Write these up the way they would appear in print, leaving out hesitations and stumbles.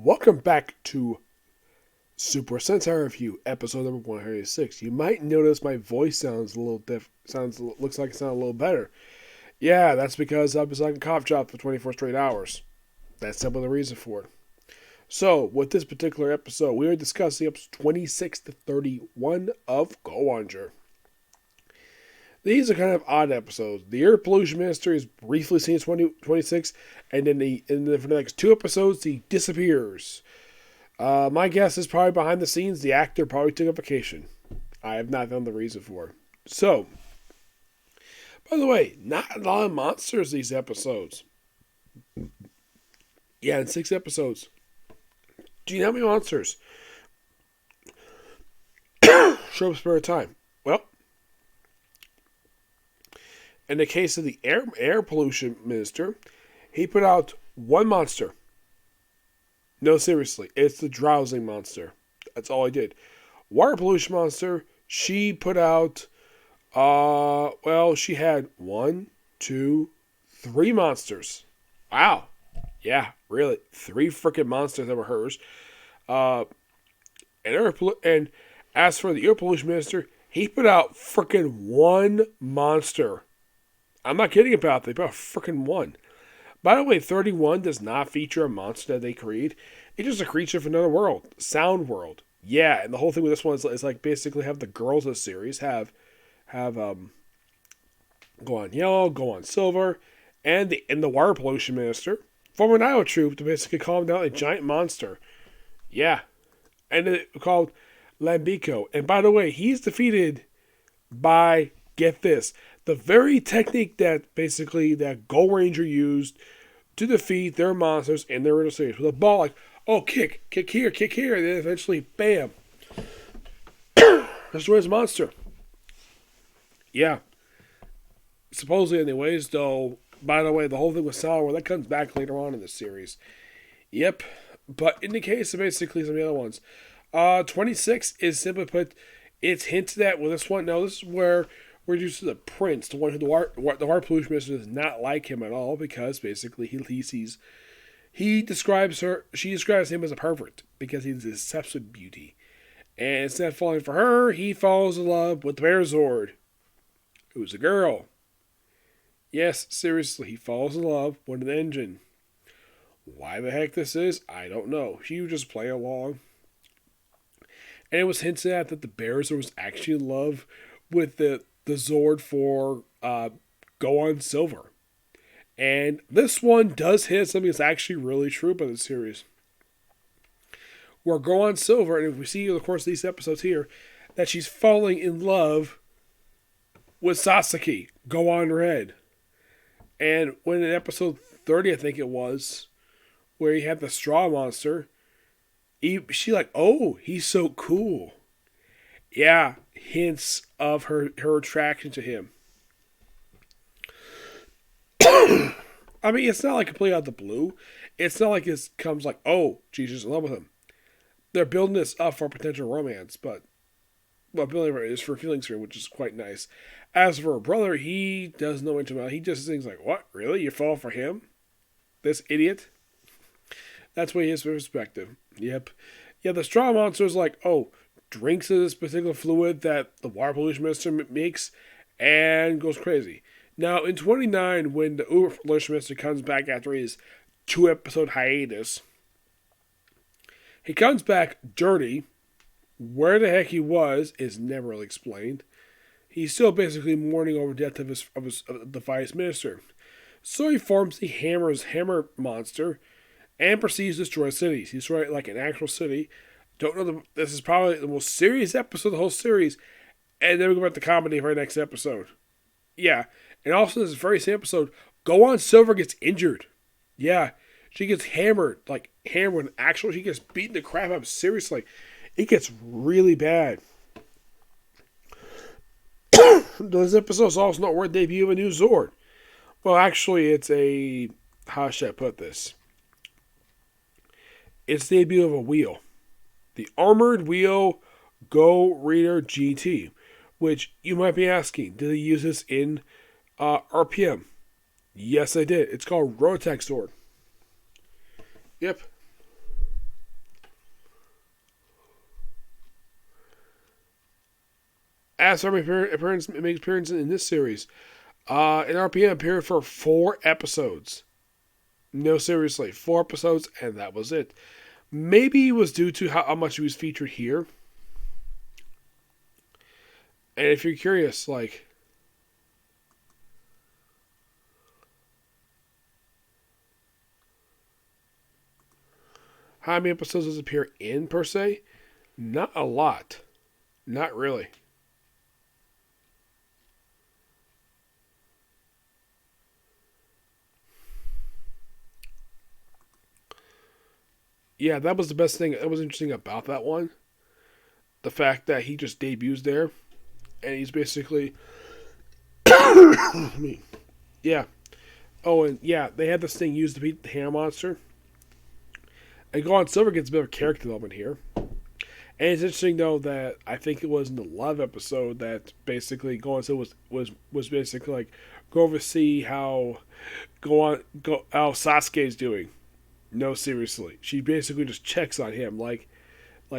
Welcome back to Super Sentai Review, episode number 186. You might notice my voice sounds a little looks like it sounds a little better. Yeah, that's because I was like a cough drop for 24 straight hours. That's some of the reason for it. So, with this particular episode, we are discussing episodes 26 to 31 of Go-onger. These are kind of odd episodes. The air pollution minister is briefly seen in 26, and then for the next two episodes, he disappears. My guess is probably behind the scenes, the actor probably took a vacation. I have not found the reason for it. So, by the way, not a lot of monsters these episodes. Yeah, in 6 episodes. Do you know how many monsters show up spare time? Well, in the case of the air pollution minister, he put out one monster. No, seriously, it's the drowsing monster. That's all I did. Water pollution monster, she put out, she had 1, 2, 3 monsters. Wow. Yeah, really. 3 freaking monsters that were hers. And as for the air pollution minister, he put out freaking 1 monster. I'm not kidding about that. They put out freaking 1. By the way, 31 does not feature a monster that they create. It's just a creature from another world. Sound world. Yeah, and the whole thing with this one is like basically have the girls of the series have Go on Yellow, Go on Silver, and the water pollution minister form an Iowa troop to basically calm down a giant monster. Yeah. And it's called Lambico. And by the way, he's defeated by, get this, the very technique that Go-onger used to defeat their monsters in their original series. With a ball like, oh, kick here, and then eventually, bam, destroys the monster. Yeah. Supposedly, anyways, though, by the way, the whole thing with Sour, that comes back later on in the series. Yep. But in the case of basically some of the other ones, 26 is simply put, it's hinted at with this one. Now, this is where we're introduced to the prince, the one who the water pollution minister does not like him at all because basically she describes him as a pervert because he's a substance beauty. And instead of falling for her, he falls in love with the Bear Zord, who's a girl. Yes, seriously, he falls in love with an engine. Why the heck this is, I don't know. He would just play along. And it was hinted at that the Bear Zord was actually in love with the Zord for Go on Silver. And this one does hit something that's actually really true about the series. Where Go on Silver, and if we see, of course, these episodes here, that she's falling in love with Sasaki, Go on Red. And when in episode 30, I think it was, where he had the straw monster, she like, oh, he's so cool. Yeah, hints of her attraction to him. I mean, it's not like completely out of the blue. It's not like it comes like, oh, she's in love with him. They're building this up for potential romance, but building it is for feelings for him, which is quite nice. As for her brother, he does no intimate. He just thinks like, what? Really? You fall for him? This idiot? That's what his perspective. Yep. Yeah, the straw monster is like, oh, drinks of this particular fluid that the water pollution minister makes and goes crazy. Now, in 29, when the water pollution minister comes back after his 2-episode hiatus, he comes back dirty. Where the heck he was is never really explained. He's still basically mourning over the death of the vice minister. So he forms the Hammer monster and proceeds to destroy cities. He destroys like an actual city. Don't know. This is probably the most serious episode of the whole series. And then we go back to comedy for our next episode. Yeah. And also, this very same episode, Go on Silver gets injured. Yeah. She gets hammered. She gets beaten the crap out of. Seriously. It gets really bad. This episode is also not worth the debut of a new Zord. Well, actually, it's a. How should I put this? It's the debut of a wheel. The Armored Wheel Go Reader GT. Which you might be asking, did they use this in RPM? Yes, they did. It's called Rotech Sword. Yep. As for appearance makes appearance in this series, in RPM appeared for 4 episodes. No, seriously, 4 episodes, and that was it. Maybe it was due to how much he was featured here. And if you're curious, like, how many episodes does it appear in, per se? Not a lot. Not really. Yeah, that was the best thing. That was interesting about that one. The fact that he just debuts there, and he's basically, yeah. Oh, and yeah, they had this thing used to beat the Ham Monster. And Go-onger Silver gets a bit of character development here. And it's interesting though that I think it was in the love episode that basically Go-onger Silver was basically like go over to see how how Sasuke's doing. No, seriously, she basically just checks on him like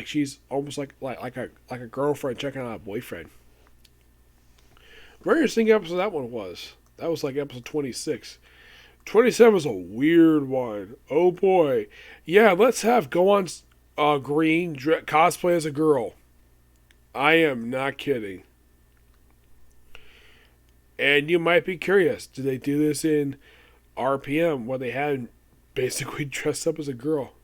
she's almost like a girlfriend checking on a boyfriend. Very interesting episode that one was. That was like episode 26. 27 was a weird one. Oh boy. Yeah, let's have Go-onger Green cosplay as a girl. I am not kidding. And you might be curious, did they do this in RPM where they had basically dressed up as a girl?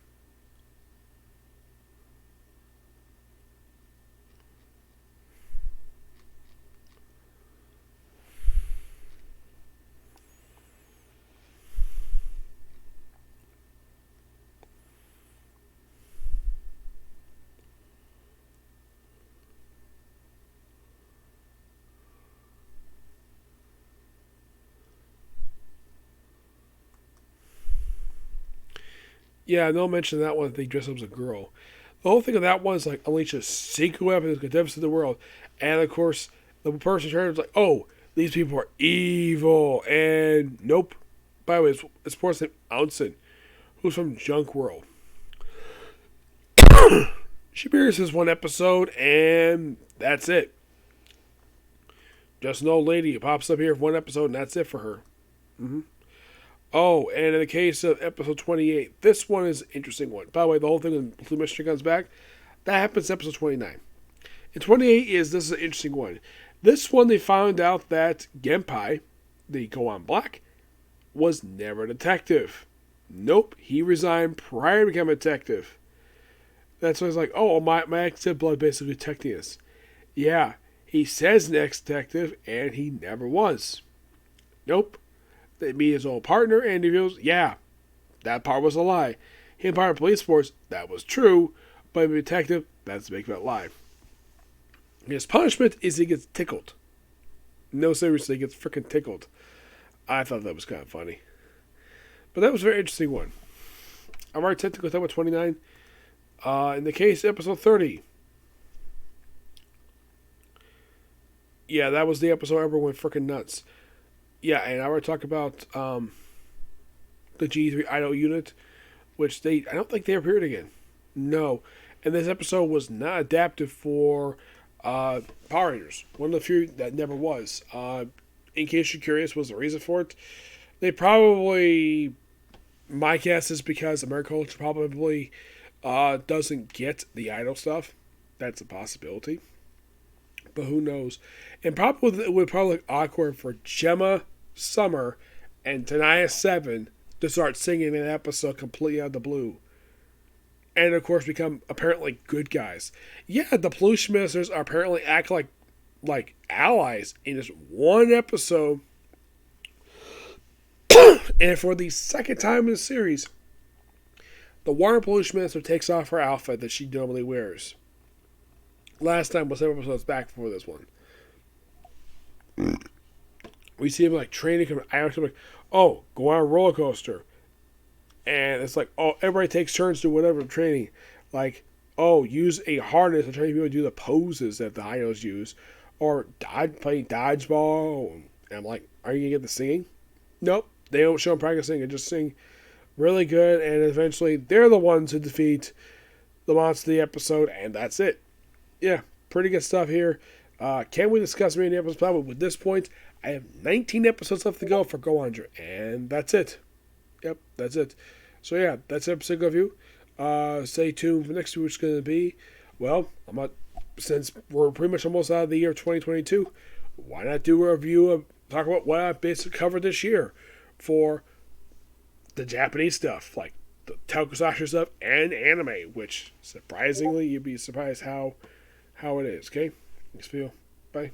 Yeah, no mention of that one. They dress up as a girl. The whole thing of that one is like unleash a secret weapon that's going to devastate the world, and of course the person in charge is like, "Oh, these people are evil," and nope. By the way, it's person Ounson, who's from Junk World. She appears in one episode, and that's it. Just an old lady who pops up here for one episode, and that's it for her. Mm-hmm. Oh, and in the case of episode 28, this one is an interesting one. By the way, the whole thing when Blue Mystery comes back, that happens in episode 29. And 28 this is an interesting one. This one, they found out that Genpai, the Go-on Black, was never a detective. Nope, he resigned prior to becoming a detective. That's why it's like, oh, my ex-blood basically detecting this. Yeah, he says an ex-detective, and he never was. Nope. They meet his old partner, and he feels, yeah, that part was a lie. Him part of police force, that was true, but a detective, that's a big fat lie. His punishment is he gets tickled. No, seriously, he gets freaking tickled. I thought that was kind of funny. But that was a very interesting one. I'm already technically talking about 29. In the case, episode 30. Yeah, that was the episode everyone went freaking nuts. Yeah, and I want to talk about the G3 Idol unit, which I don't think they appeared again. No. And this episode was not adapted for Power Rangers. One of the few that never was. In case you're curious, was the reason for it? They probably, my guess is because American culture probably doesn't get the Idol stuff. That's a possibility. But who knows? And probably it would probably look awkward for Gemma, Summer, and Tanaya 7 to start singing an episode completely out of the blue. And of course become apparently good guys. Yeah, the Pollution Ministers are apparently act like allies in this one episode. And for the second time in the series, the Water Pollution Minister takes off her outfit that she normally wears. Last time was several episodes back before this one. We see him like training him. I was like, oh, go on a roller coaster. And it's like, oh, everybody takes turns to whatever training. Like, oh, use a harness to train people to do the poses that the idols use. Or playing dodgeball. And I'm like, are you going to get the singing? Nope. They don't show them practicing. They just sing really good. And eventually, they're the ones who defeat the monster of the episode. And that's it. Yeah, pretty good stuff here. Can we discuss many episodes? Probably. With this point, I have 19 episodes left to go for Go-onger, and that's it. Yep, that's it. So yeah, that's episode review. Stay tuned for next week, which is going to be, well, since we're pretty much almost out of the year 2022, why not do a review of, talk about what I basically covered this year for the Japanese stuff, like the tokusatsu stuff and anime, which surprisingly, you'd be surprised how it is, okay? Thanks, Phil. Bye.